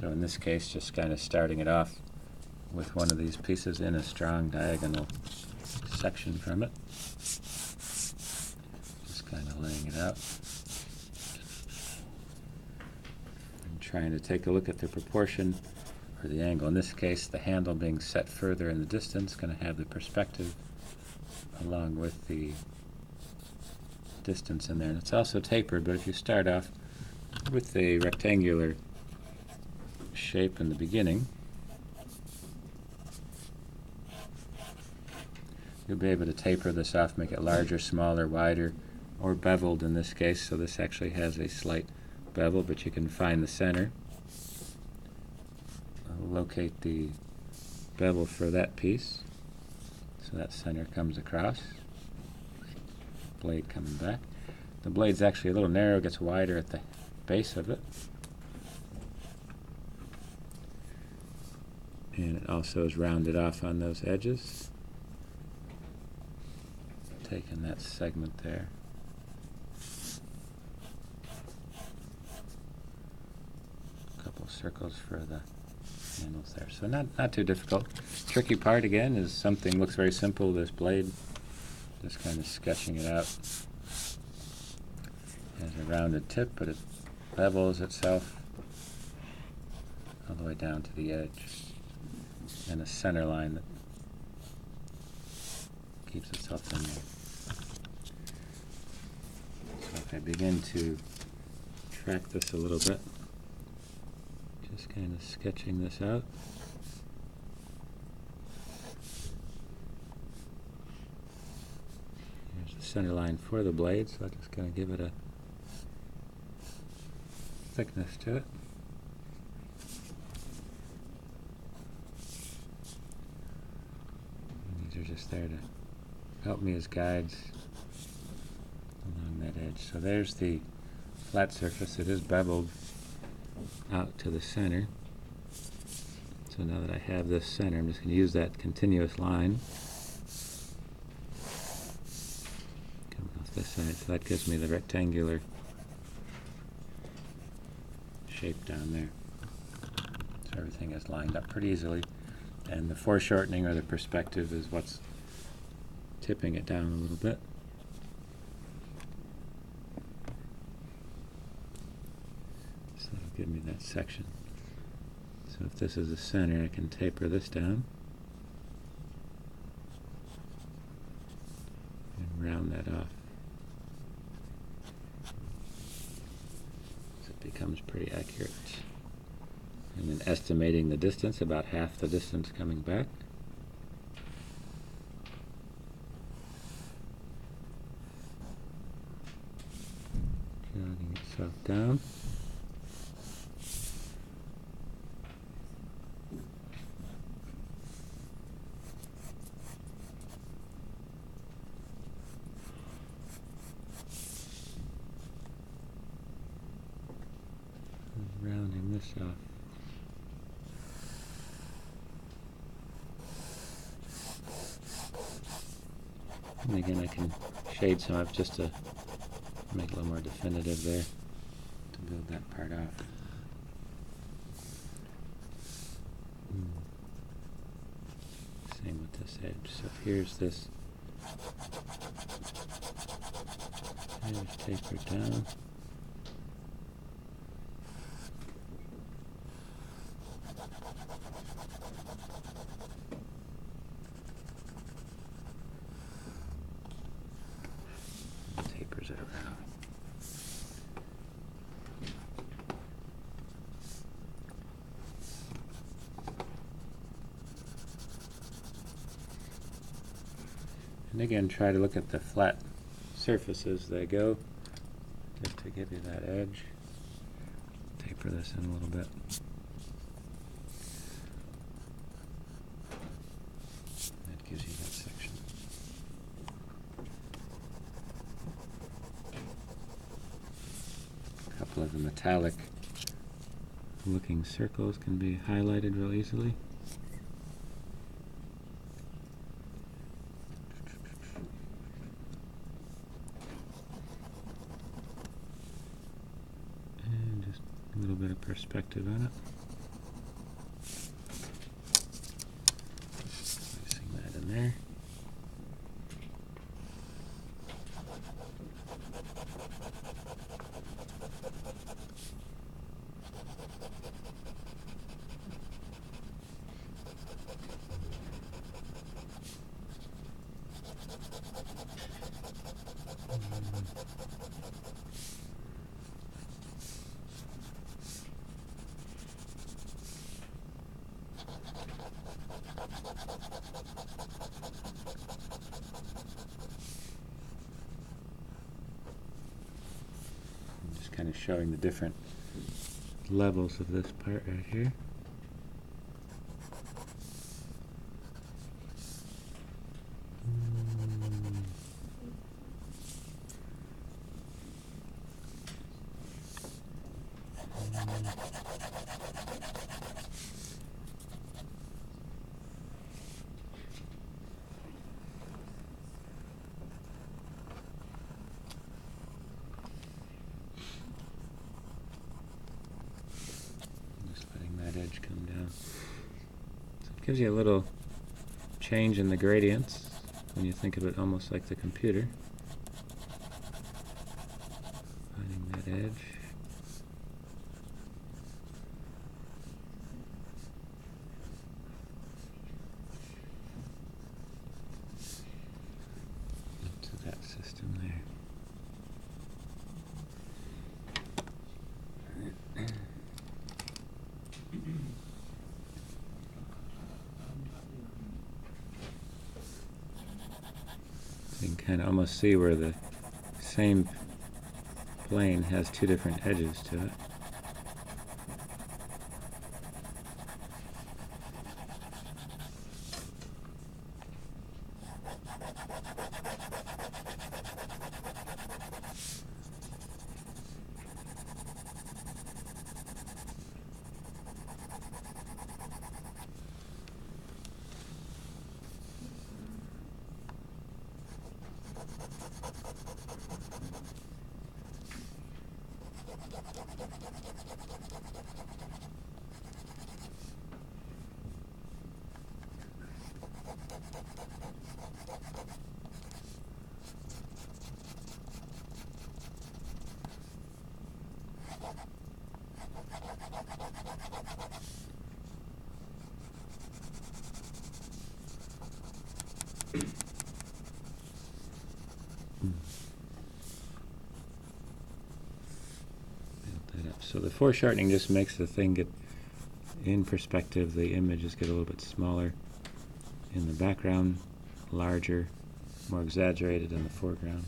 So in this case, just kind of starting it off with one of these pieces in a strong diagonal section from it. Just kind of laying it out. And trying to take a look at the proportion or the angle. In this case, the handle being set further in the distance, going to have the perspective along with the distance in there. And it's also tapered, but if you start off with a rectangular shape in the beginning, you'll be able to taper this off, make it larger, smaller, wider, or beveled in this case. So this actually has a slight bevel, but you can find the center. Locate the bevel for that piece. So that center comes across. Blade coming back. The blade's actually a little narrow, gets wider at the base of it. And it also is rounded off on those edges. Taking that segment there. A couple circles for the handles there. So not too difficult. Tricky part again is something looks very simple, this blade. Just kind of sketching it out. It has a rounded tip, but it bevels itself all the way down to the edge. And a center line that keeps itself in there. So if I begin to track this a little bit, just kind of sketching this out. Here's the center line for the blade, so I'm just going to give it a thickness to it. And these are just there to help me as guides along that edge. So there's the flat surface. It is beveled out to the center. So now that I have this center, I'm just going to use that continuous line coming off this side. So that gives me the rectangular shape down there. So everything is lined up pretty easily. And the foreshortening or the perspective is what's tipping it down a little bit. So it'll give me that section. So if this is the center, I can taper this down and round that off. So it becomes pretty accurate. And then estimating the distance, about half the distance coming back. Jogging itself down. And rounding this off. And again, I can shade some of just to make it a little more definitive there, to build that part off. Same with this edge. So here's this edge tapered down. Tapers it around. And again, try to look at the flat surfaces as they go, just to give you that edge. Taper this in a little bit. That gives you that section. A couple of the metallic looking circles can be highlighted real easily. And just a little bit of perspective on it. kind of showing the different levels of this part right here. Just letting that edge come down. So it gives you a little change in the gradients when you think of it almost like the computer. Finding that edge. Up to that system there. You can kind of almost see where the same plane has two different edges to it. Build that up. So the foreshortening just makes the thing get in perspective. The images get a little bit smaller in the background, larger, more exaggerated in the foreground.